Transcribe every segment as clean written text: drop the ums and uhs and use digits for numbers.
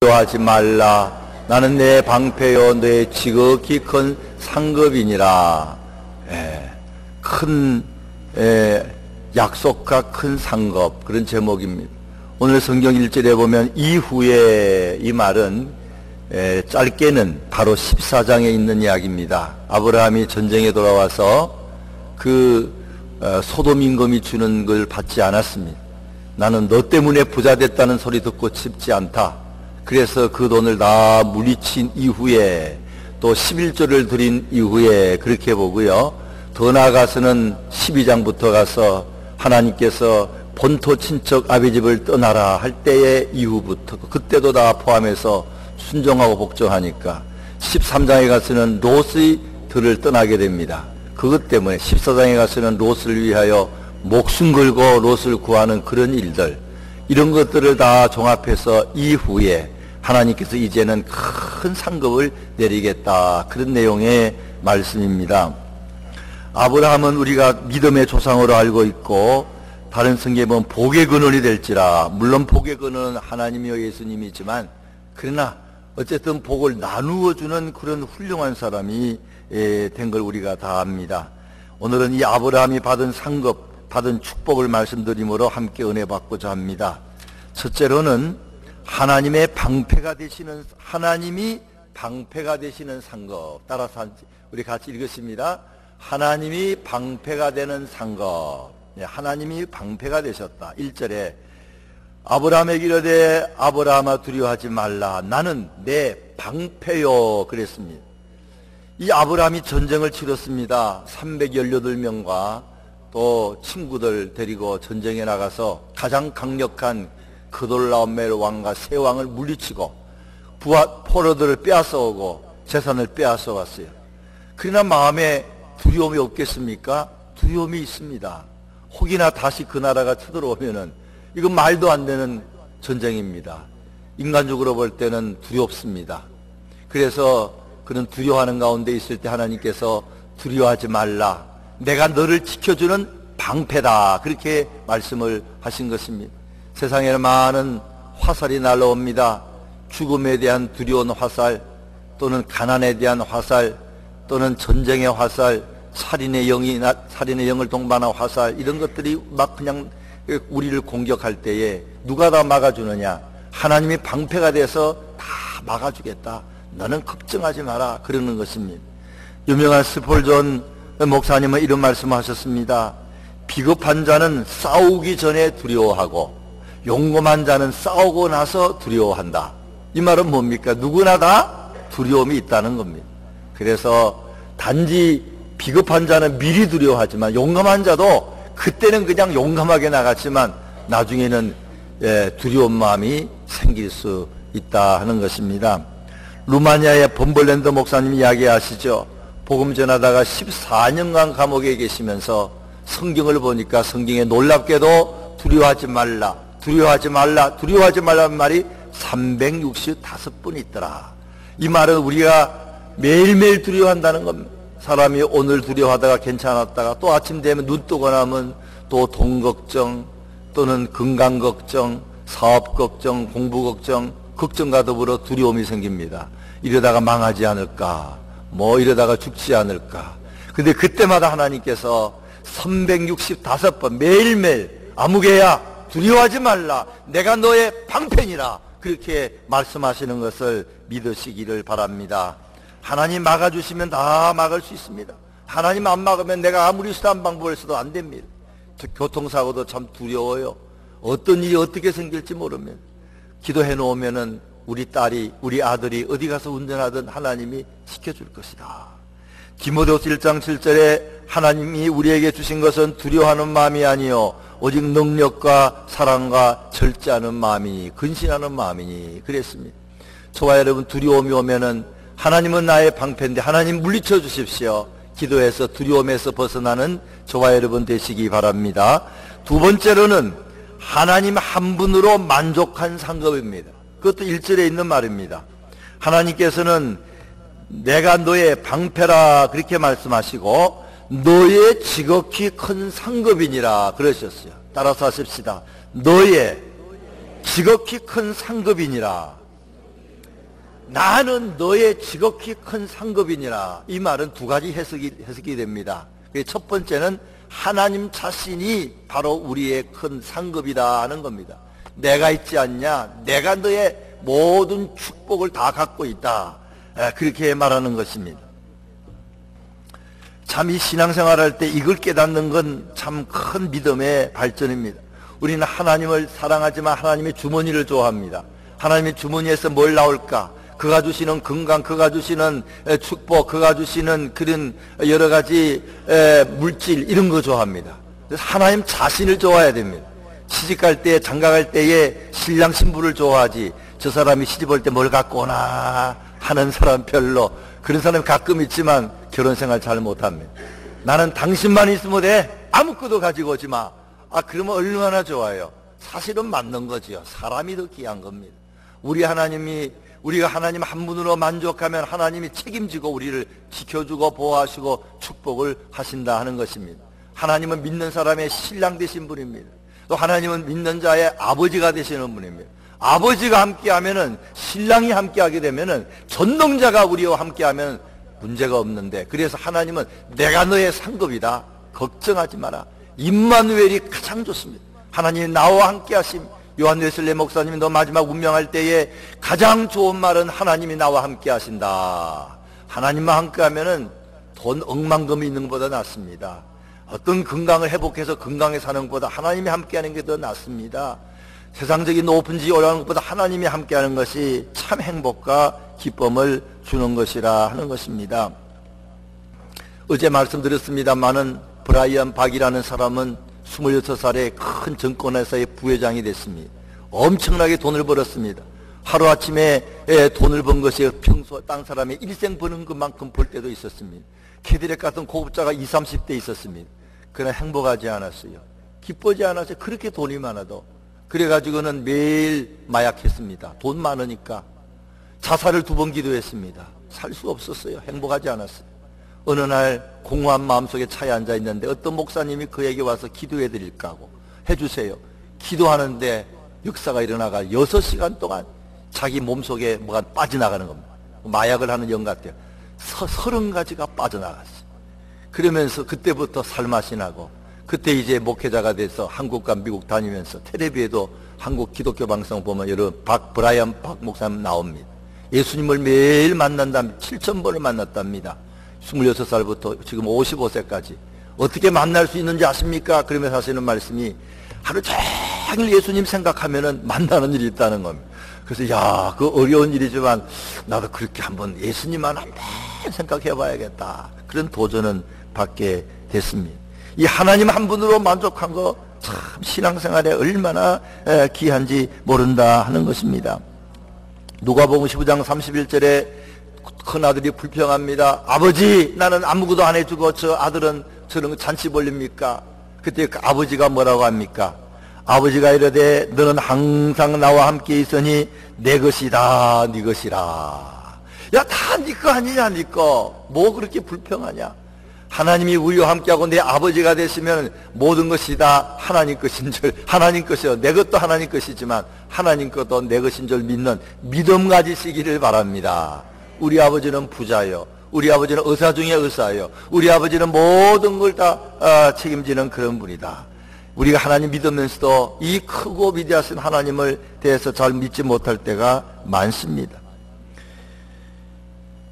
두려워하지 말라. 나는 내 방패요 너의 지극히 큰 상급이니라. 큰 약속과 큰 상급, 그런 제목입니다. 오늘 성경 1절에 보면 이후에, 이 말은 짧게는 바로 14장에 있는 이야기입니다. 아브라함이 전쟁에 돌아와서 그 소돔 임금이 주는 걸 받지 않았습니다. 나는 너 때문에 부자 됐다는 소리 듣고 싶지 않다. 그래서 그 돈을 다 물리친 이후에 또 11조를 드린 이후에 그렇게 보고요. 더 나아가서는 12장부터 가서 하나님께서 본토 친척 아비 집을 떠나라 할 때의 이후부터, 그때도 다 포함해서 순종하고 복종하니까 13장에 가서는 롯의 들을 떠나게 됩니다. 그것 때문에 14장에 가서는 롯을 위하여 목숨 걸고 롯을 구하는 그런 일들, 이런 것들을 다 종합해서 이후에 하나님께서 이제는 큰 상급을 내리겠다, 그런 내용의 말씀입니다. 아브라함은 우리가 믿음의 조상으로 알고 있고, 다른 성경에 보면 복의 근원이 될지라, 물론 복의 근원은 하나님이요 예수님이지만 그러나 어쨌든 복을 나누어 주는 그런 훌륭한 사람이 된 걸 우리가 다 압니다. 오늘은 이 아브라함이 받은 상급, 받은 축복을 말씀드림으로 함께 은혜 받고자 합니다. 첫째로는 하나님의 방패가 되시는, 하나님이 방패가 되시는 상급. 따라서 우리 같이 읽겠습니다. 하나님이 방패가 되는 상급. 하나님이 방패가 되셨다. 1절에 아브라함에게 이르되 아브라함아 두려워하지 말라. 나는 내 방패요. 그랬습니다. 이 아브라함이 전쟁을 치렀습니다. 318명과 또 친구들 데리고 전쟁에 나가서 가장 강력한 그돌라오멜 왕과 세 왕을 물리치고 포로들을 빼앗아오고 재산을 빼앗아왔어요. 그러나 마음에 두려움이 없겠습니까? 두려움이 있습니다. 혹이나 다시 그 나라가 쳐들어오면은 이건 말도 안 되는 전쟁입니다. 인간적으로 볼 때는 두렵습니다. 그래서 그런 두려워하는 가운데 있을 때 하나님께서 두려워하지 말라. 내가 너를 지켜주는 방패다. 그렇게 말씀을 하신 것입니다. 세상에는 많은 화살이 날라옵니다. 죽음에 대한 두려운 화살, 또는 가난에 대한 화살, 또는 전쟁의 화살, 살인의 영을 동반한 화살, 이런 것들이 막 그냥 우리를 공격할 때에 누가 다 막아주느냐? 하나님이 방패가 돼서 다 막아주겠다. 너는 걱정하지 마라. 그러는 것입니다. 유명한 스폴전 목사님은 이런 말씀하셨습니다. 비겁한 자는 싸우기 전에 두려워하고 용감한 자는 싸우고 나서 두려워한다. 이 말은 뭡니까? 누구나 다 두려움이 있다는 겁니다. 그래서 단지 비겁한 자는 미리 두려워하지만 용감한 자도 그때는 그냥 용감하게 나갔지만 나중에는 두려운 마음이 생길 수 있다 하는 것입니다. 루마니아의 범벌랜드 목사님 이야기하시죠. 복음 전하다가 14년간 감옥에 계시면서 성경을 보니까 성경에 놀랍게도 두려워하지 말라, 두려워하지 말라, 두려워하지 말라는 말이 365번 있더라. 이 말은 우리가 매일매일 두려워한다는 겁니다. 사람이 오늘 두려워하다가 괜찮았다가 또 아침 되면 눈 뜨고 나면 또 돈 걱정, 또는 건강 걱정, 사업 걱정, 공부 걱정, 걱정과 더불어 두려움이 생깁니다. 이러다가 망하지 않을까, 뭐 이러다가 죽지 않을까. 근데 그때마다 하나님께서 365번 매일매일 아무개야 두려워하지 말라, 내가 너의 방패니라, 그렇게 말씀하시는 것을 믿으시기를 바랍니다. 하나님 막아주시면 다 막을 수 있습니다. 하나님 안 막으면 내가 아무리 수단 방법을 써도 안 됩니다. 교통사고도 참 두려워요. 어떤 일이 어떻게 생길지 모르면 기도해 놓으면은 우리 딸이, 우리 아들이 어디 가서 운전하든 하나님이 지켜줄 것이다. 디모데후서 1장 7절에 하나님이 우리에게 주신 것은 두려워하는 마음이 아니요 오직 능력과 사랑과 절제하는 마음이니, 근신하는 마음이니, 그랬습니다. 저와 여러분, 두려움이 오면은 하나님은 나의 방패인데 하나님 물리쳐 주십시오. 기도해서 두려움에서 벗어나는 저와 여러분 되시기 바랍니다. 두 번째로는 하나님 한 분으로 만족한 상급입니다. 그것도 1절에 있는 말입니다. 하나님께서는 내가 너의 방패라 그렇게 말씀하시고 너의 지극히 큰 상급이니라 그러셨어요. 따라서 하십시다. 너의 지극히 큰 상급이니라. 나는 너의 지극히 큰 상급이니라. 이 말은 두 가지 해석이 됩니다. 첫 번째는 하나님 자신이 바로 우리의 큰 상급이다 하는 겁니다. 내가 있지 않냐? 내가 너의 모든 축복을 다 갖고 있다. 그렇게 말하는 것입니다. 참 이 신앙생활할 때 이걸 깨닫는 건 참 큰 믿음의 발전입니다. 우리는 하나님을 사랑하지만 하나님의 주머니를 좋아합니다. 하나님의 주머니에서 뭘 나올까? 그가 주시는 건강, 그가 주시는 축복, 그가 주시는 그런 여러 가지 물질, 이런 거 좋아합니다. 그래서 하나님 자신을 좋아해야 됩니다. 시집갈 때, 장가갈 때에 신랑 신부를 좋아하지, 저 사람이 시집올 때 뭘 갖고 오나 하는 사람 별로. 그런 사람이 가끔 있지만 결혼생활 잘 못합니다. 나는 당신만 있으면 돼. 아무것도 가지고 오지 마. 그러면 얼마나 좋아요. 사실은 맞는 거지요. 사람이 더 귀한 겁니다. 우리가 하나님 한 분으로 만족하면 하나님이 책임지고 우리를 지켜주고 보호하시고 축복을 하신다 하는 것입니다. 하나님은 믿는 사람의 신랑 되신 분입니다. 또 하나님은 믿는 자의 아버지가 되시는 분입니다. 아버지가 함께하면은, 신랑이 함께하게 되면은, 전능자가 우리와 함께하면 문제가 없는데, 그래서 하나님은 내가 너의 상급이다. 걱정하지 마라. 임마누엘이 가장 좋습니다. 하나님이 나와 함께하심. 요한 웨슬레 목사님이 너 마지막 운명할 때에 가장 좋은 말은 하나님이 나와 함께하신다. 하나님만 함께하면은 돈 억만금이 있는 것보다 낫습니다. 어떤 건강을 회복해서 건강에 사는 것보다 하나님이 함께하는 게 더 낫습니다. 세상적인 높은 지위 올라가는 것보다 하나님이 함께하는 것이 참 행복과 기쁨을 주는 것이라 하는 것입니다. 어제 말씀드렸습니다마는 브라이언 박이라는 사람은 26살에 큰 정권회사의 부회장이 됐습니다. 엄청나게 돈을 벌었습니다. 하루아침에 돈을 번 것이 평소 딴 사람의 일생 버는 것만큼 벌 때도 있었습니다. 캐딜렉 같은 고급차가 20, 30대 있었습니다. 그러나 행복하지 않았어요. 기쁘지 않았어요. 그렇게 돈이 많아도. 그래가지고는 매일 마약했습니다. 돈 많으니까. 자살을 2번 기도했습니다. 살 수 없었어요. 행복하지 않았어요. 어느 날 공허한 마음속에 차에 앉아있는데 어떤 목사님이 그에게 와서 기도해 드릴까 하고, 해주세요. 기도하는데 역사가 일어나가 6시간 동안 자기 몸속에 뭐가 빠져나가는 겁니다. 마약을 하는 영 같아요. 30가지가 빠져나갔어요. 그러면서 그때부터 살맛이 나고, 그때 이제 목회자가 돼서 한국과 미국 다니면서 텔레비에도 한국 기독교 방송 보면 여러 브라이언 박 목사님 나옵니다. 예수님을 매일 만난다면 7,000번을 만났답니다. 26살부터 지금 55세까지. 어떻게 만날 수 있는지 아십니까? 그러면서 하시는 말씀이, 하루 종일 예수님 생각하면은 만나는 일이 있다는 겁니다. 그래서 야, 그 어려운 일이지만 나도 그렇게 한번 예수님만 한번 생각해 봐야겠다. 그런 도전은 받게 됐습니다. 이 하나님 한 분으로 만족한 거 참 신앙생활에 얼마나 귀한지 모른다 하는 것입니다. 누가복음 15장 31절에 큰아들이 불평합니다. 아버지, 나는 아무것도 안 해주고 저 아들은 저런 잔치 벌립니까? 그때 그 아버지가 뭐라고 합니까? 아버지가 이르되 너는 항상 나와 함께 있으니 내 것이다, 네 것이라. 야, 다 네 거 아니냐, 네 거. 뭐 그렇게 불평하냐? 하나님이 우리와 함께하고 내 아버지가 되시면 모든 것이 다 하나님 것인 줄, 하나님 것이요, 내 것도 하나님 것이지만 하나님 것도 내 것인 줄 믿는 믿음 가지시기를 바랍니다. 우리 아버지는 부자요, 우리 아버지는 의사 중에 의사요, 우리 아버지는 모든 걸 다 책임지는 그런 분이다. 우리가 하나님 믿으면서도 이 크고 위대하신 하나님을 대해서 잘 믿지 못할 때가 많습니다.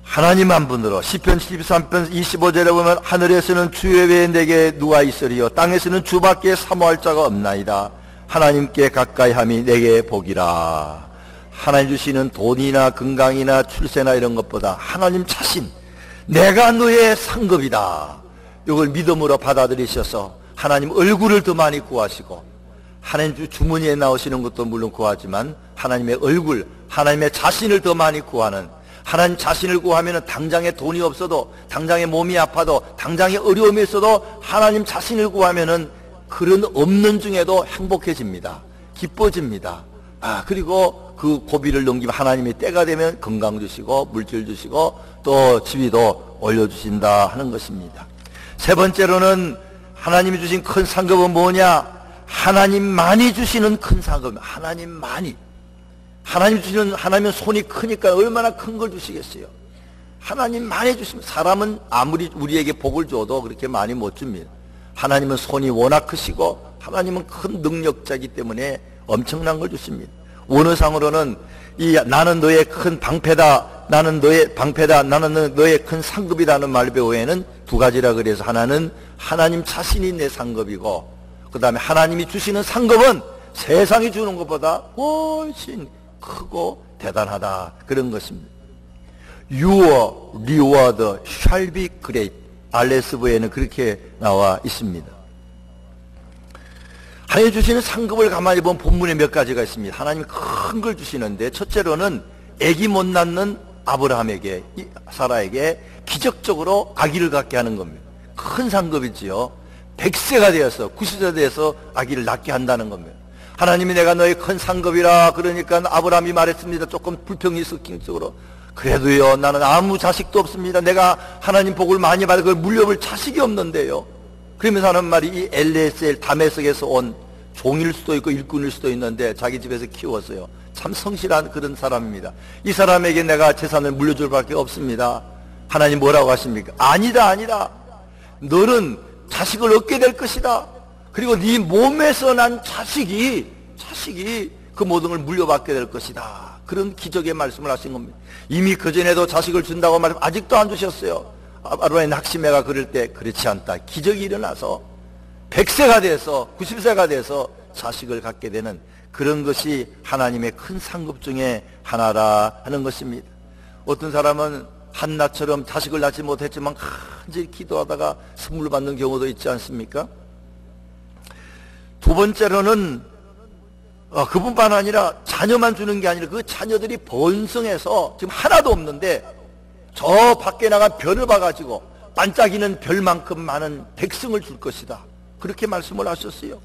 하나님 한 분으로 시편 73편 25절에 보면 하늘에서는 주 외에 내게 누가 있으리요 땅에서는 주밖에 사모할 자가 없나이다. 하나님께 가까이함이 내게 복이라. 하나님 주시는 돈이나 건강이나 출세나 이런 것보다 하나님 자신, 내가 너의 상급이다, 이걸 믿음으로 받아들이셔서 하나님 얼굴을 더 많이 구하시고, 하나님 주머니에 나오시는 것도 물론 구하지만 하나님의 얼굴, 하나님의 자신을 더 많이 구하는, 하나님 자신을 구하면 당장에 돈이 없어도, 당장에 몸이 아파도, 당장에 어려움이 있어도 하나님 자신을 구하면은 그런 없는 중에도 행복해집니다. 기뻐집니다. 그리고 그 고비를 넘기면 하나님의 때가 되면 건강 주시고 물질 주시고 또 지위도 올려주신다 하는 것입니다. 세 번째로는 하나님이 주신 큰 상급은 뭐냐? 하나님만이 주시는 큰 상급. 하나님만이. 하나님 주시는, 하나님은 손이 크니까 얼마나 큰 걸 주시겠어요. 하나님 많이 주시면, 사람은 아무리 우리에게 복을 줘도 그렇게 많이 못 줍니다. 하나님은 손이 워낙 크시고 하나님은 큰 능력자이기 때문에 엄청난 걸 주십니다. 원어상으로는 나는 너의 큰 방패다, 나는 너의 방패다, 나는 너의 큰 상급이라는 말 외에는 두 가지라 그래서, 하나는 하나님 자신이 내 상급이고, 그 다음에 하나님이 주시는 상급은 세상이 주는 것보다 훨씬 크고 대단하다, 그런 것입니다. Your reward shall be great. RSV에는 그렇게 나와 있습니다. 하나님 주시는 상급을 가만히 보면 본문에 몇 가지가 있습니다. 하나님이 큰 걸 주시는데, 첫째로는 아기 못 낳는 아브라함에게, 사라에게 기적적으로 아기를 갖게 하는 겁니다. 큰 상급이지요. 100세가 되어서, 90세가 되어서 아기를 낳게 한다는 겁니다. 하나님이 내가 너의 큰 상급이라 그러니까 아브라함이 말했습니다. 조금 불평이 섞인적으로, 그래도요, 나는 아무 자식도 없습니다. 내가 하나님 복을 많이 받아 그걸 물려볼 자식이 없는데요. 그러면서 하는 말이, 이 엘레셀 다메섹에서 온 종일 수도 있고 일꾼일 수도 있는데 자기 집에서 키웠어요. 참 성실한 그런 사람입니다. 이 사람에게 내가 재산을 물려줄 밖에 없습니다. 하나님 뭐라고 하십니까? 아니다, 아니다. 너는 자식을 얻게 될 것이다. 그리고 네 몸에서 난 자식이 그 모든 걸 물려받게 될 것이다. 그런 기적의 말씀을 하신 겁니다. 이미 그전에도 자식을 준다고 말하면 아직도 안 주셨어요. 아브라함의 낙심해가 그럴 때 그렇지 않다. 기적이 일어나서 100세가 돼서 90세가 돼서 자식을 갖게 되는 그런 것이 하나님의 큰 상급 중에 하나라 하는 것입니다. 어떤 사람은 한나처럼 자식을 낳지 못했지만 간절히 기도하다가 선물 받는 경우도 있지 않습니까? 두 번째로는 그뿐만 아니라 자녀만 주는 게 아니라 그 자녀들이 번성해서 지금 하나도 없는데 저 밖에 나간 별을 봐가지고 반짝이는 별만큼 많은 백성을 줄 것이다. 그렇게 말씀을 하셨어요.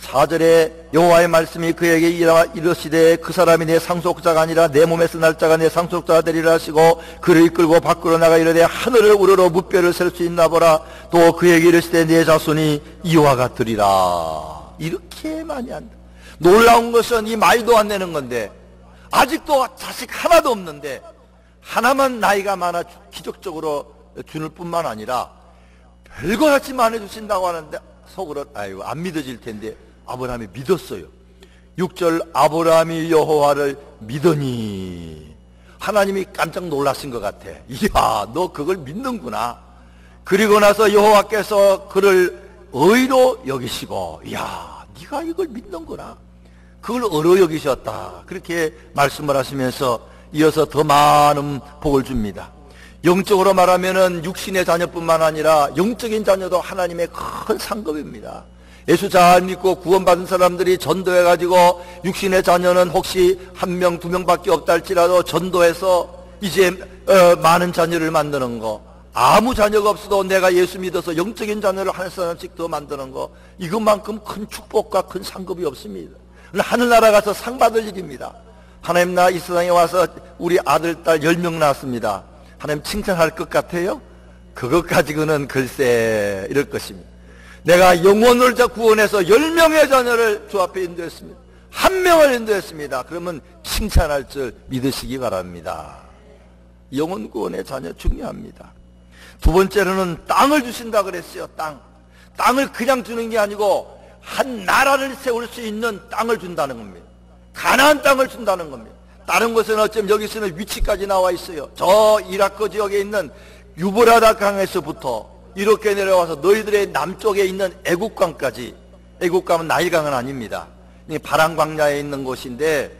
4절에 여호와의 말씀이 그에게 이르시되 그 사람이 내 상속자가 아니라 내 몸에서 날 자가 내 상속자가 되리라 하시고 그를 이끌고 밖으로 나가 이르되 하늘을 우러러 무뼈를 셀 수 있나 보라. 또 그에게 이르시되 내 자손이 이와 같으리라. 이렇게 많이 한다. 놀라운 것은 이 말도 안 되는 건데 아직도 자식 하나도 없는데 하나만 나이가 많아 기적적으로 주는 뿐만 아니라 별거 같이 많이 주신다고 하는데 속으로 아이고 안 믿어질 텐데 아브라함이 믿었어요. 6절 아브라함이 여호와를 믿으니 하나님이 깜짝 놀라신 것 같아. 이야 너 그걸 믿는구나. 그리고 나서 여호와께서 그를 의로 여기시고 이야 네가 이걸 믿는구나. 그걸 의로 여기셨다. 그렇게 말씀을 하시면서 이어서 더 많은 복을 줍니다. 영적으로 말하면은 육신의 자녀뿐만 아니라 영적인 자녀도 하나님의 큰 상급입니다. 예수 잘 믿고 구원받은 사람들이 전도해가지고 육신의 자녀는 혹시 한 명, 두 명밖에 없다 할지라도 전도해서 이제 많은 자녀를 만드는 거, 아무 자녀가 없어도 내가 예수 믿어서 영적인 자녀를 한 사람씩 더 만드는 거, 이것만큼 큰 축복과 큰 상급이 없습니다. 하늘나라 가서 상 받을 일입니다. 하나님 나 이 세상에 와서 우리 아들, 딸 10명 낳았습니다. 하나님 칭찬할 것 같아요? 그것 가지고는 글쎄 이럴 것입니다. 내가 영혼을 구원해서 10명의 자녀를 주 앞에 인도했습니다. 1명을 인도했습니다. 그러면 칭찬할 줄 믿으시기 바랍니다. 영혼 구원의 자녀 중요합니다. 두 번째로는 땅을 주신다 그랬어요. 땅을 그냥 주는 게 아니고 한 나라를 세울 수 있는 땅을 준다는 겁니다. 가나안 땅을 준다는 겁니다. 다른 곳은 어쩌면 여기서는 위치까지 나와 있어요. 저 이라크 지역에 있는 유브라다 강에서부터 이렇게 내려와서 너희들의 남쪽에 있는 애국강까지, 애국강은 나일강은 아닙니다. 바람 광야에 있는 곳인데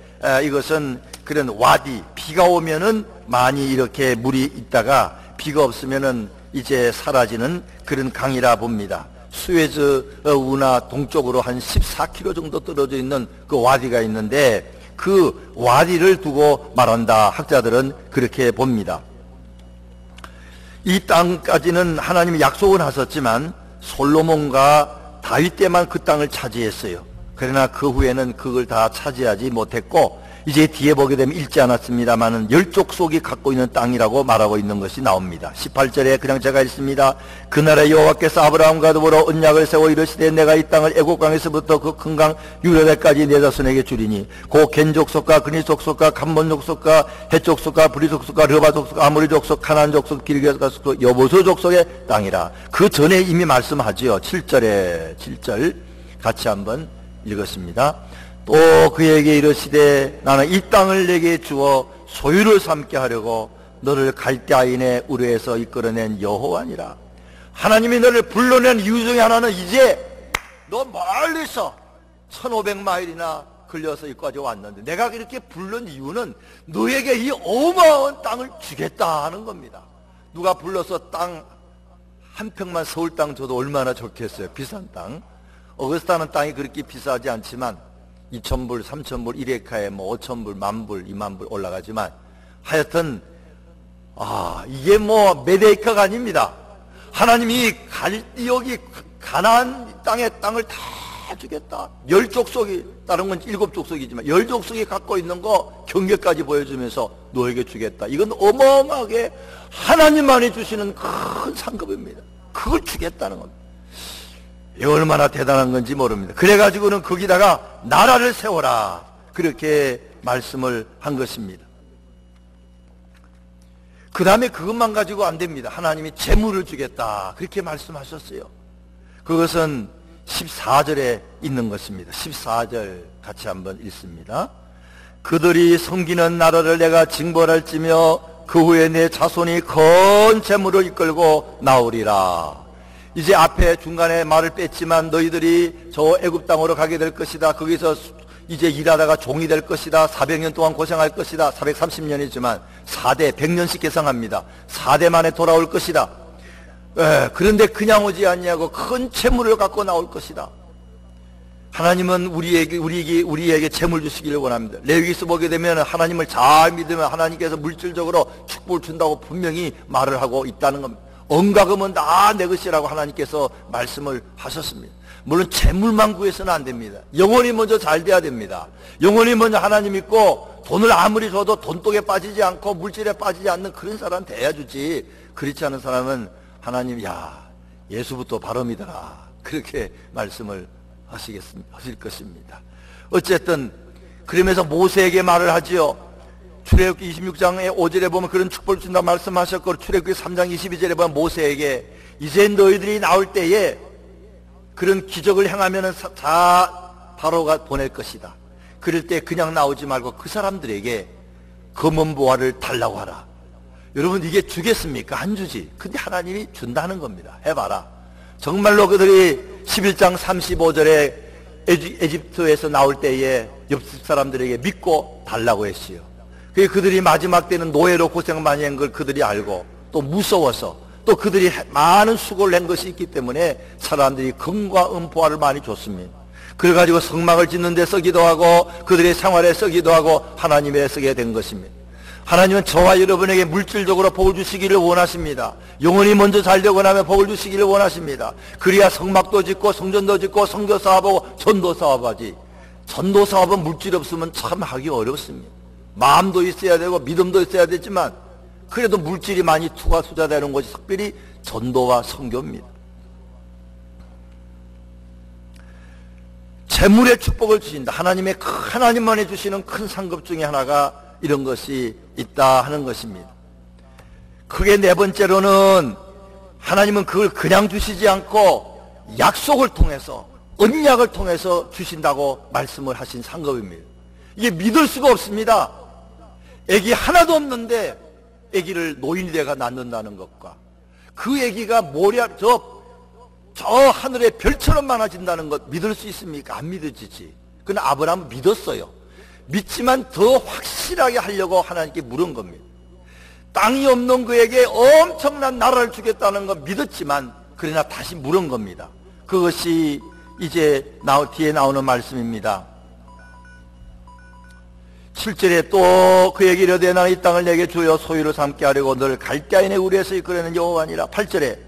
이것은 그런 와디, 비가 오면은 많이 이렇게 물이 있다가 비가 없으면은 이제 사라지는 그런 강이라 봅니다. 수에즈 운하 동쪽으로 한 14km 정도 떨어져 있는 그 와디가 있는데 그 와디를 두고 말한다. 학자들은 그렇게 봅니다. 이 땅까지는 하나님이 약속은 하셨지만 솔로몬과 다윗 때만 그 땅을 차지했어요. 그러나 그 후에는 그걸 다 차지하지 못했고 이제 뒤에 보게 되면 읽지 않았습니다마는 10족속이 갖고 있는 땅이라고 말하고 있는 것이 나옵니다. 18절에 그냥 제가 읽습니다. 그날에 여호와께서 아브라함과 더불어 언약을 세워 이르시되 내가 이 땅을 애국강에서부터 그 큰 강 유레대까지 내 자손에게 주리니 곧 겐족속과 그니족속과 감몬족속과 헷족속과 브리족속과 르바족속 아모리족속 가나안족속 길르앗족속 여보스족속의 땅이라. 그 전에 이미 말씀하지요. 7절 같이 한번 읽었습니다. 또 그에게 이르시되 나는 이 땅을 내게 주어 소유를 삼게 하려고 너를 갈대아인의 우르에서 이끌어낸 여호와니라. 하나님이 너를 불러낸 이유 중에 하나는 이제 너 멀리서 1500마일이나 걸려서 여기까지 왔는데 내가 이렇게 부른 이유는 너에게 이 어마어마한 땅을 주겠다 하는 겁니다. 누가 불러서 땅 한 평만 서울 땅 줘도 얼마나 좋겠어요. 비싼 땅. 어거스타는 땅이 그렇게 비싸지 않지만 2,000불, 3,000불, 1에카에 뭐 5,000불, 10,000불, 20,000불 올라가지만 하여튼 이게 뭐 몇 에이커가 아닙니다. 하나님이 여기 가나안 땅의 땅을 다 주겠다. 10족속이, 다른 건 7족속이지만 10족속이 갖고 있는 거 경계까지 보여주면서 너에게 주겠다. 이건 어마어마하게 하나님만이 주시는 큰 상급입니다. 그걸 주겠다는 겁니다. 이게 얼마나 대단한 건지 모릅니다. 그래가지고는 거기다가 나라를 세워라, 그렇게 말씀을 한 것입니다. 그 다음에 그것만 가지고 안 됩니다. 하나님이 재물을 주겠다, 그렇게 말씀하셨어요. 그것은 14절에 있는 것입니다. 14절 같이 한번 읽습니다. 그들이 섬기는 나라를 내가 징벌할지며 그 후에 내 자손이 큰 재물을 이끌고 나오리라. 이제 앞에 중간에 말을 뺐지만 너희들이 저 애굽 땅으로 가게 될 것이다. 거기서 이제 일하다가 종이 될 것이다. 400년 동안 고생할 것이다. 430년이지만 4대 100년씩 계상합니다. 4대 만에 돌아올 것이다. 그런데 그냥 오지 않냐고 큰 재물을 갖고 나올 것이다. 하나님은 우리에게 재물 주시기를 원합니다. 레위기서 보게 되면 하나님을 잘 믿으면 하나님께서 물질적으로 축복을 준다고 분명히 말을 하고 있다는 겁니다. 언가금은 다 내 것이라고 하나님께서 말씀을 하셨습니다. 물론 재물만 구해서는 안 됩니다. 영혼이 먼저 잘 돼야 됩니다. 영혼이 먼저 하나님 믿고 돈을 아무리 줘도 돈독에 빠지지 않고 물질에 빠지지 않는 그런 사람 돼야 주지. 그렇지 않은 사람은 하나님 예수부터 바로 믿어라, 그렇게 말씀을 하실 것입니다. 어쨌든 그러면서 모세에게 말을 하지요. 출애굽기 26장의 5절에 보면 그런 축복을 준다 말씀하셨고, 출애굽기 3장 22절에 보면 모세에게 이제 너희들이 나올 때에 그런 기적을 행하면 다 바로가 보낼 것이다. 그럴 때 그냥 나오지 말고 그 사람들에게 검은 보화를 달라고 하라. 여러분, 이게 주겠습니까? 안 주지. 근데 하나님이 준다는 겁니다. 해봐라. 정말로 그들이 11장 35절에 에집트에서 나올 때에 옆집 사람들에게 믿고 달라고 했어요. 그들이 마지막 때는 노예로 고생 많이 한 걸 그들이 알고 또 무서워서 또 그들이 많은 수고를 낸 것이 있기 때문에 사람들이 금과 은보화를 많이 줬습니다. 그래가지고 성막을 짓는 데 쓰기도 하고 그들의 생활에 쓰기도 하고 하나님에 쓰게 된 것입니다. 하나님은 저와 여러분에게 물질적으로 복을 주시기를 원하십니다. 영혼이 먼저 잘 되고 나면 복을 주시기를 원하십니다. 그래야 성막도 짓고 성전도 짓고 선교 사업하고 전도 사업하지. 전도 사업은 물질 없으면 참 하기 어렵습니다. 마음도 있어야 되고 믿음도 있어야 되지만 그래도 물질이 많이 투자되는 것이 특별히 전도와 선교입니다. 재물의 축복을 주신다. 하나님만이 주시는 큰 상급 중에 하나가 이런 것이 있다 하는 것입니다. 크게 네 번째로는 하나님은 그걸 그냥 주시지 않고 약속을 통해서, 언약을 통해서 주신다고 말씀을 하신 상급입니다. 이게 믿을 수가 없습니다. 애기 하나도 없는데 애기를 노인이 돼가 낳는다는 것과 그 애기가 저 하늘의 별처럼 많아진다는 것 믿을 수 있습니까? 안 믿어지지. 그러나 아브라함은 믿었어요. 믿지만 더 확실하게 하려고 하나님께 물은 겁니다. 땅이 없는 그에게 엄청난 나라를 주겠다는 거 믿었지만 그러나 다시 물은 겁니다. 그것이 이제 뒤에 나오는 말씀입니다. 7절에 또 그에게 이르되 나는 이 땅을 내게 주어 소유로 삼게 하려고 너를 갈대아인의 우리에서 이끌어낸 여호와니라. 8절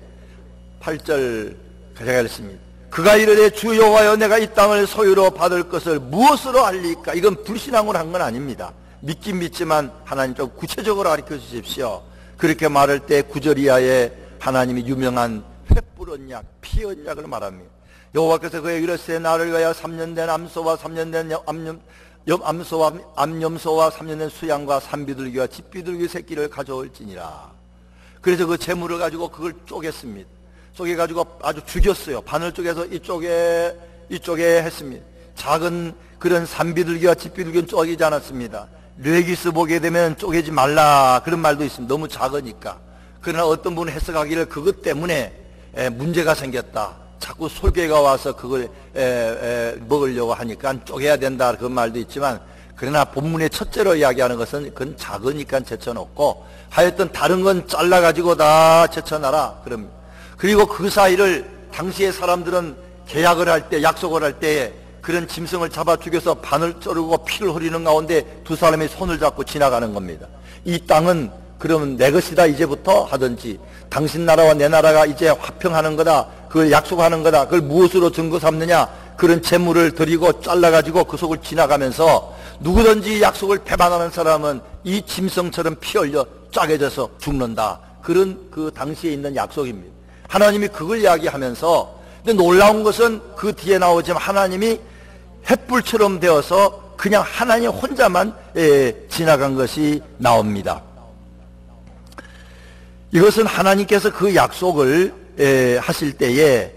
제가 읽습니다. 그가 이르되 주 여호와여 내가 이 땅을 소유로 받을 것을 무엇으로 알리까? 이건 불신앙으로 한 건 아닙니다. 믿긴 믿지만 하나님 좀 구체적으로 가르쳐 주십시오. 그렇게 말할 때 9절 이하에 하나님이 유명한 횃불 언약, 피 언약을 말합니다. 여호와께서 그에게 이르시되 나를 위하여 3년 된 암소와 3년 된 암염소와 3년 된 수양과 산비둘기와 집비둘기 새끼를 가져올지니라. 그래서 그 재물을 가지고 그걸 쪼갰습니다. 쪼개가지고 아주 죽였어요. 바늘 쪼개서 이쪽에 했습니다. 작은 그런 산비둘기와 집비둘기는 쪼개지 않았습니다. 레기스 보게 되면 쪼개지 말라 그런 말도 있습니다. 너무 작으니까. 그러나 어떤 분은 해석하기를 그것 때문에 문제가 생겼다. 자꾸 솔개가 와서 그걸 먹으려고 하니까 쪼개야 된다 그런 말도 있지만, 그러나 본문의 첫째로 이야기하는 것은 그건 작으니까 제쳐놓고 하여튼 다른 건 잘라가지고 다 제쳐놔라 그럽니다. 그리고 그 사이를 당시의 사람들은 계약을 할 때, 약속을 할 때에 그런 짐승을 잡아 죽여서 바늘 자르고 피를 흘리는 가운데 두 사람이 손을 잡고 지나가는 겁니다. 이 땅은 그러면 내 것이다 이제부터 하든지, 당신 나라와 내 나라가 이제 화평하는 거다, 그걸 약속하는 거다, 그걸 무엇으로 증거 삼느냐, 그런 재물을 드리고 잘라가지고 그 속을 지나가면서 누구든지 약속을 배반하는 사람은 이 짐승처럼 피 흘려 짜게져서 죽는다. 그런 그 당시에 있는 약속입니다. 하나님이 그걸 이야기하면서, 근데 놀라운 것은 그 뒤에 나오지만 하나님이 횃불처럼 되어서 그냥 하나님 혼자만 지나간 것이 나옵니다. 이것은 하나님께서 그 약속을 하실 때에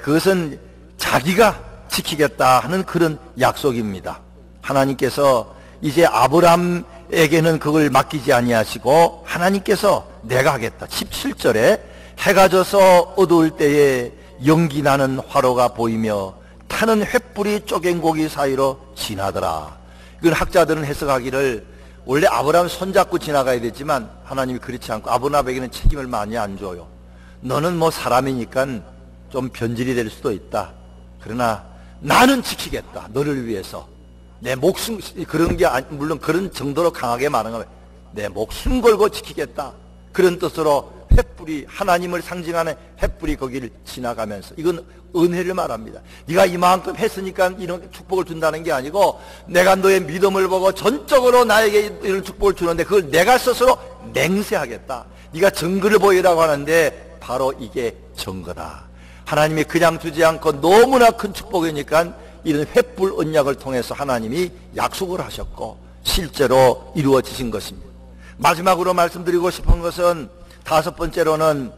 그것은 자기가 지키겠다 하는 그런 약속입니다. 하나님께서 이제 아브람에게는 그걸 맡기지 아니하시고 하나님께서 내가 하겠다. 17절에 해가 져서 어두울 때에 연기 나는 화로가 보이며 타는 횃불이 쪼갠 고기 사이로 지나더라. 이건 학자들은 해석하기를 원래 아브라함 손잡고 지나가야 되지만 하나님이 그렇지 않고 아브라함에게는 책임을 많이 안 줘요. 너는 뭐 사람이니까 좀 변질이 될 수도 있다. 그러나 나는 지키겠다. 너를 위해서. 내 목숨, 그런 게 물론 그런 정도로 강하게 말하는 거예요. 내 목숨 걸고 지키겠다. 그런 뜻으로 횃불이, 하나님을 상징하는 횃불이 거기를 지나가면서, 이건 은혜를 말합니다. 네가 이만큼 했으니까 이런 축복을 준다는 게 아니고, 내가 너의 믿음을 보고 전적으로 나에게 이런 축복을 주는데 그걸 내가 스스로 맹세하겠다. 네가 증거를 보이라고 하는데 바로 이게 증거다. 하나님이 그냥 주지 않고 너무나 큰 축복이니까 이런 횃불 언약을 통해서 하나님이 약속을 하셨고 실제로 이루어지신 것입니다. 마지막으로 말씀드리고 싶은 것은 다섯 번째로는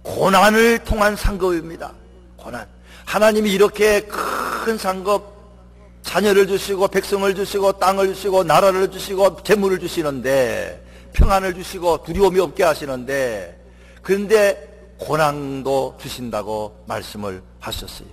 고난을 통한 상급입니다. 고난. 하나님이 이렇게 큰 상급, 자녀를 주시고 백성을 주시고 땅을 주시고 나라를 주시고 재물을 주시는데, 평안을 주시고 두려움이 없게 하시는데, 그런데 고난도 주신다고 말씀을 하셨어요.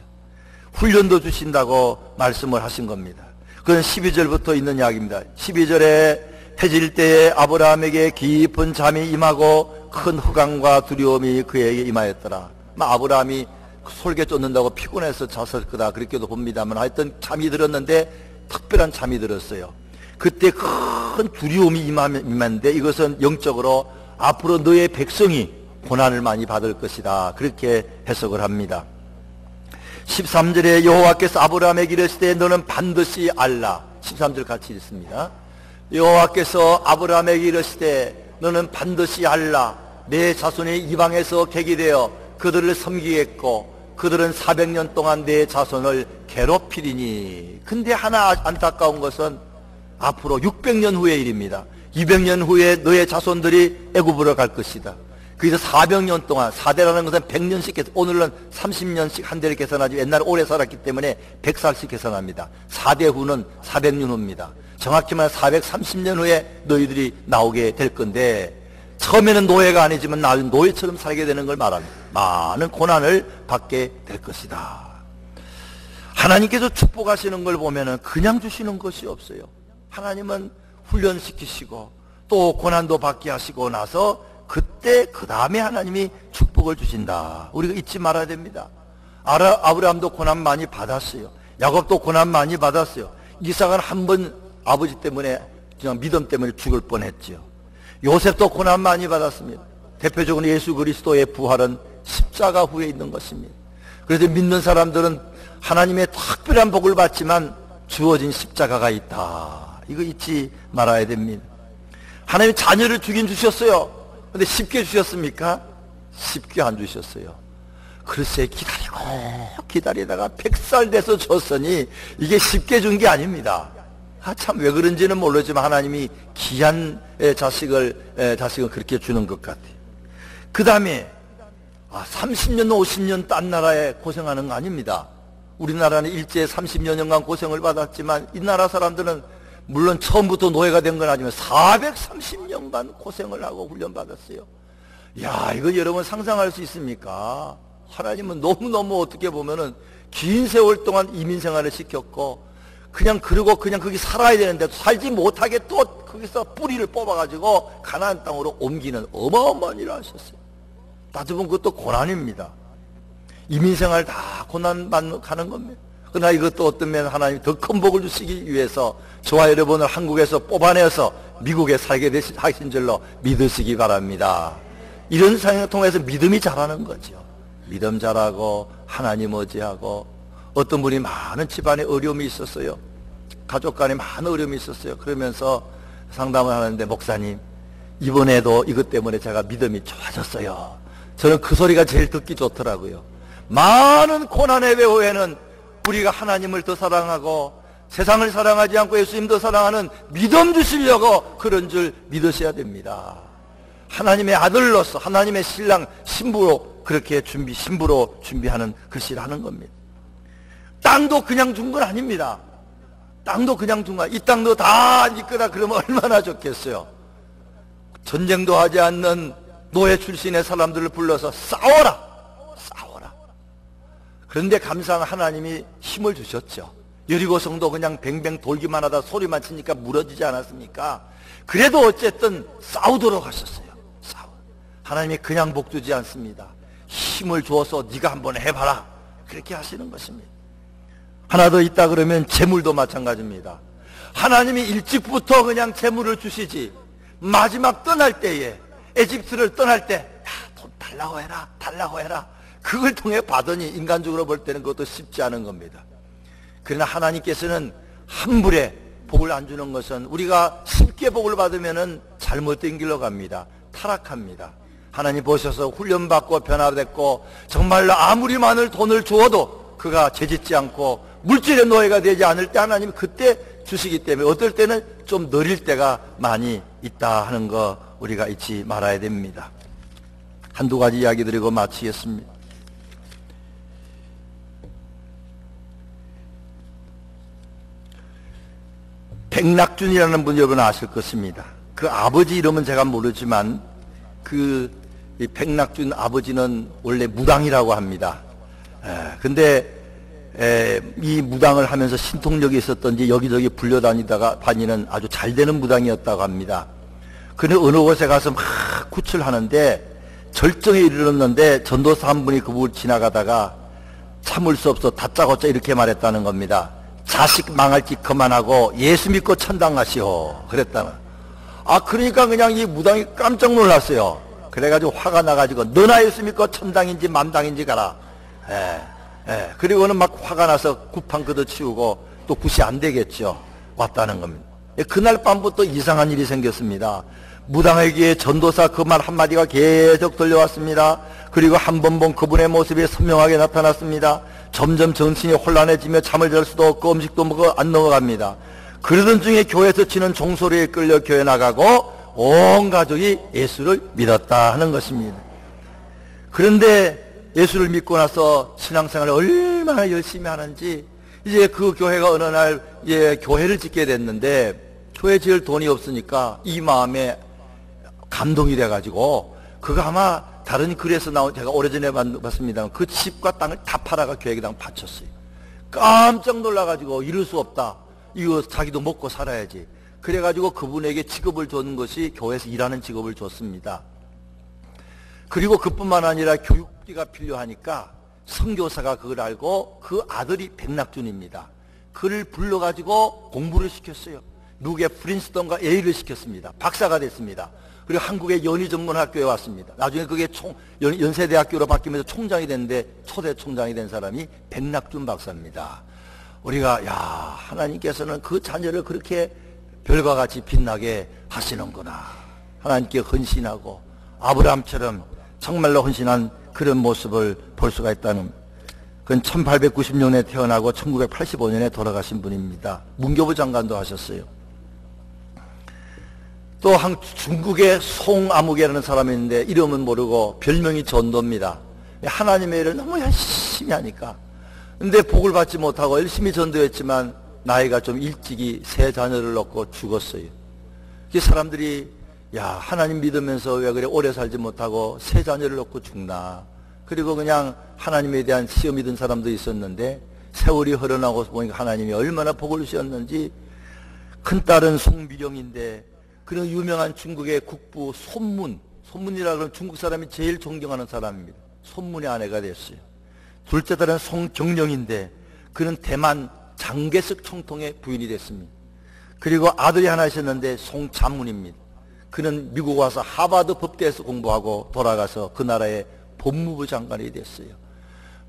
훈련도 주신다고 말씀을 하신 겁니다. 그건 12절부터 있는 이야기입니다. 12절에 해질 때에 아브라함에게 깊은 잠이 임하고 큰 흑암과 두려움이 그에게 임하였더라. 아브라함이 솔개 쫓는다고 피곤해서 잤을 거다 그렇게도 봅니다만 하여튼 잠이 들었는데 특별한 잠이 들었어요. 그때 큰 두려움이 임했는데 이것은 영적으로 앞으로 너의 백성이 고난을 많이 받을 것이다 그렇게 해석을 합니다. 13절에 여호와께서 아브라함에게 이르시되 너는 반드시 알라. 13절 같이 읽습니다. 여호와께서 아브라함에게 이르시되 너는 반드시 알라. 내 자손이 이방에서 객이 되어 그들을 섬기겠고 그들은 400년 동안 내 자손을 괴롭히리니. 근데 하나 안타까운 것은 앞으로 600년 후의 일입니다. 200년 후에 너의 자손들이 애굽으로 갈 것이다. 그래서 400년 동안, 4대라는 것은 100년씩, 오늘은 30년씩 한 대를 계산하지 옛날에 오래 살았기 때문에 100살씩 계산합니다. 4대 후는 400년 후입니다. 정확히 말해 430년 후에 너희들이 나오게 될 건데, 처음에는 노예가 아니지만 나중에 노예처럼 살게 되는 걸 말합니다. 많은 고난을 받게 될 것이다. 하나님께서 축복하시는 걸 보면은 그냥 주시는 것이 없어요. 하나님은 훈련시키시고 또 고난도 받게 하시고 나서 그때 그 다음에 하나님이 축복을 주신다. 우리가 잊지 말아야 됩니다. 아브라함도 고난 많이 받았어요. 야곱도 고난 많이 받았어요. 이삭은 한 번 아버지 때문에 그냥 믿음 때문에 죽을 뻔했지요. 요셉도 고난 많이 받았습니다. 대표적으로 예수 그리스도의 부활은 십자가 후에 있는 것입니다. 그래서 믿는 사람들은 하나님의 특별한 복을 받지만 주어진 십자가가 있다. 이거 잊지 말아야 됩니다. 하나님 자녀를 주긴 주셨어요. 근데 쉽게 주셨습니까? 쉽게 안 주셨어요. 글쎄 기다리다가 100살 돼서 줬으니 이게 쉽게 준 게 아닙니다. 참 왜 그런지는 모르지만 하나님이 귀한 자식을 그렇게 주는 것 같아요. 그 다음에 30년 50년 딴 나라에 고생하는 거 아닙니다. 우리나라는 일제 30여 년간 고생을 받았지만 이 나라 사람들은 물론 처음부터 노예가 된 건 아니지만 430년간 고생을 하고 훈련받았어요. 야, 이거 여러분 상상할 수 있습니까? 하나님은 너무너무 어떻게 보면은 긴 세월 동안 이민생활을 시켰고 그냥 거기 살아야 되는데 살지 못하게 또 거기서 뿌리를 뽑아가지고 가나안 땅으로 옮기는 어마어마한 일을 하셨어요. 따져보면 그것도 고난입니다. 이민생활 다 고난받는 가는 겁니다. 그러나 이것도 어떤面하나님이 더 큰 복을 주시기 위해서 저와 여러분을 한국에서 뽑아내서 미국에 살게 하신 줄로 믿으시기 바랍니다. 이런 상황을 통해서 믿음이 자라는 거죠. 믿음 자라고 하나님 의지하고 어떤 분이 많은 집안에 어려움이 있었어요. 가족 간에 많은 어려움이 있었어요. 그러면서 상담을 하는데 목사님 이번에도 이것 때문에 제가 믿음이 좋아졌어요. 저는 그 소리가 제일 듣기 좋더라고요. 많은 고난의 배후에는 우리가 하나님을 더 사랑하고 세상을 사랑하지 않고 예수님 더 사랑하는 믿음 주시려고 그런 줄 믿으셔야 됩니다. 하나님의 아들로서 하나님의 신랑 신부로 그렇게 신부로 준비하는 글씨를 하는 겁니다. 땅도 그냥 준 건 아닙니다. 땅도 그냥 준 거야. 이 땅도 다 네 거다 그러면 얼마나 좋겠어요. 전쟁도 하지 않는 노예 출신의 사람들을 불러서 싸워라. 그런데 감사한 하나님이 힘을 주셨죠. 여리고성도 그냥 뱅뱅 돌기만 하다 소리만 치니까 무너지지 않았습니까? 그래도 어쨌든 싸우도록 하셨어요. 하나님이 그냥 복 주지 않습니다. 힘을 주어서 네가 한번 해봐라. 그렇게 하시는 것입니다. 하나 더 있다 그러면 재물도 마찬가지입니다. 하나님이 일찍부터 그냥 재물을 주시지 마지막 떠날 때에 에집트를 떠날 때 돈 달라고 해라 그걸 통해 받으니 인간적으로 볼 때는 그것도 쉽지 않은 겁니다. 그러나 하나님께서는 함부로 복을 안 주는 것은 우리가 쉽게 복을 받으면 잘못된 길로 갑니다. 타락합니다. 하나님 보셔서 훈련받고 변화됐고 정말로 아무리 많은 돈을 주어도 그가 죄짓지 않고 물질의 노예가 되지 않을 때 하나님 그때 주시기 때문에 어떨 때는 좀 느릴 때가 많이 있다 하는 거 우리가 잊지 말아야 됩니다. 한두 가지 이야기 드리고 마치겠습니다. 백낙준이라는 분 여러분 아실 것입니다. 그 아버지 이름은 제가 모르지만 이 백낙준 아버지는 원래 무당이라고 합니다. 근데 이 무당을 하면서 신통력이 있었던지 여기저기 다니는 아주 잘 되는 무당이었다고 합니다. 그는 어느 곳에 가서 막 구출하는데 절정에 이르렀는데 전도사 한 분이 그 부를 지나가다가 참을 수 없어 다짜고짜 이렇게 말했다는 겁니다. 자식 망할 짓 그만하고 예수 믿고 천당 가시오 그랬다는. 그러니까 그냥 이 무당이 깜짝 놀랐어요. 그래가지고 화가 나가지고 너나 예수 믿고 천당인지 만당인지 가라. 그리고는 막 화가 나서 굿판 걷어치우고 또 굿이 안 되겠죠. 왔다는 겁니다. 그날 밤부터 이상한 일이 생겼습니다. 무당에게 전도사 그 말 한마디가 계속 들려왔습니다. 그리고 한 번 본 그분의 모습이 선명하게 나타났습니다. 점점 정신이 혼란해지며 잠을 잘 수도 없고 음식도 먹어 안 넘어갑니다. 그러던 중에 교회에서 치는 종소리에 끌려 교회 나가고 온 가족이 예수를 믿었다 하는 것입니다. 그런데 예수를 믿고 나서 신앙생활을 얼마나 열심히 하는지 이제 그 교회가 어느 날 교회를 짓게 됐는데 교회 지을 돈이 없으니까 이 마음에 감동이 돼가지고 그거 아마 다른 글에서 나온 제가 오래전에 봤습니다. 그 집과 땅을 다 팔아가 교회당 바쳤어요. 깜짝 놀라가지고 이럴 수 없다. 이거 자기도 먹고 살아야지. 그래가지고 그분에게 직업을 줬는 것이 교회에서 일하는 직업을 줬습니다. 그리고 그뿐만 아니라 교육비가 필요하니까 선교사가 그걸 알고 그 아들이 백낙준입니다. 그를 불러가지고 공부를 시켰어요. 미국의 프린스턴과 예일을 시켰습니다. 박사가 됐습니다. 그리고 한국의 연희전문학교에 왔습니다. 나중에 그게 연세대학교로 바뀌면서 총장이 됐는데 초대 총장이 된 사람이 백낙준 박사입니다. 우리가 하나님께서는 그 자녀를 그렇게 별과 같이 빛나게 하시는구나. 하나님께 헌신하고 아브라함처럼 정말로 헌신한 그런 모습을 볼 수가 있다는, 그건 1896년에 태어나고 1985년에 돌아가신 분입니다. 문교부 장관도 하셨어요. 또 중국의 송아무개라는 사람이 있는데 이름은 모르고 별명이 전도입니다. 하나님의 일을 너무 열심히 하니까, 근데 복을 받지 못하고 열심히 전도했지만 나이가 좀 일찍이 세 자녀를 낳고 죽었어요. 그 사람들이 하나님 믿으면서 왜 그래 오래 살지 못하고 세 자녀를 낳고 죽나. 그리고 그냥 하나님에 대한 시험이 든 사람도 있었는데 세월이 흘러나고 보니까 하나님이 얼마나 복을 주셨는지. 큰딸은 송미령인데 그런 유명한 중국의 국부 손문이라 그러면 중국 사람이 제일 존경하는 사람입니다. 손문의 아내가 됐어요. 둘째 딸은 송경령인데 그는 대만 장개석 총통의 부인이 됐습니다. 그리고 아들이 하나 있었는데 송자문입니다. 그는 미국 와서 하버드 법대에서 공부하고 돌아가서 그 나라의 법무부 장관이 됐어요.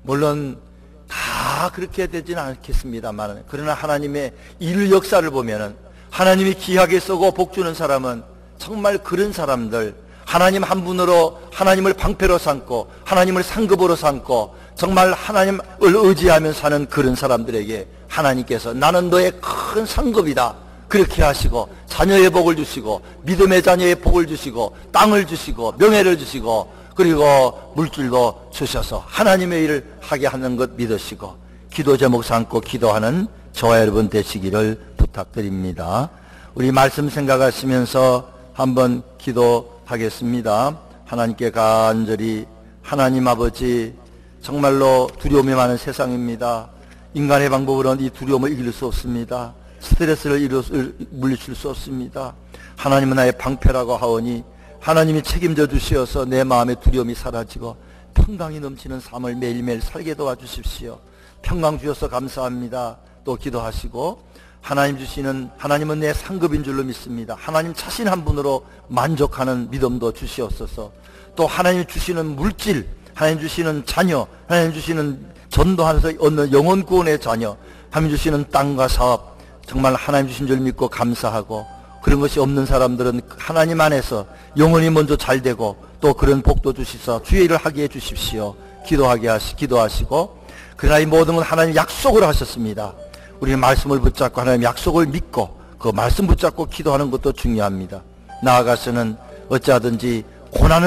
물론 다 그렇게 되지는 않겠습니다만, 그러나 하나님의 일 역사를 보면은 하나님이 귀하게 쓰고 복주는 사람은 정말 그런 사람들, 하나님 한 분으로 하나님을 방패로 삼고 하나님을 상급으로 삼고 정말 하나님을 의지하며 사는 그런 사람들에게 하나님께서 나는 너의 큰 상급이다 그렇게 하시고 자녀의 복을 주시고 믿음의 자녀의 복을 주시고 땅을 주시고 명예를 주시고 그리고 물질도 주셔서 하나님의 일을 하게 하는 것 믿으시고 기도 제목 삼고 기도하는 저와 여러분 되시기를 부탁드립니다. 우리 말씀 생각하시면서 한번 기도하겠습니다. 하나님께 간절히, 하나님 아버지, 정말로 두려움이 많은 세상입니다. 인간의 방법으로는 이 두려움을 이길 수 없습니다. 스트레스를 물리칠 수 없습니다. 하나님은 나의 방패라고 하오니 하나님이 책임져 주시어서 내 마음의 두려움이 사라지고 평강이 넘치는 삶을 매일매일 살게 도와주십시오. 평강 주셔서 감사합니다. 또 기도하시고, 하나님은 내 상급인 줄로 믿습니다. 하나님 자신 한 분으로 만족하는 믿음도 주시옵소서. 또 하나님 주시는 물질, 하나님 주시는 자녀, 하나님 주시는 전도하면서 얻는 영혼 구원의 자녀, 하나님 주시는 땅과 사업, 정말 하나님 주신 줄 믿고 감사하고, 그런 것이 없는 사람들은 하나님 안에서 영혼이 먼저 잘 되고 또 그런 복도 주시사 주의 일을 하게 해 주십시오. 기도하시고, 그러나 이 모든 건 하나님 약속을 하셨습니다. 우리는 말씀을 붙잡고 하나님 약속을 믿고 그 말씀 붙잡고 기도하는 것도 중요합니다. 나아가서는 어찌하든지 고난을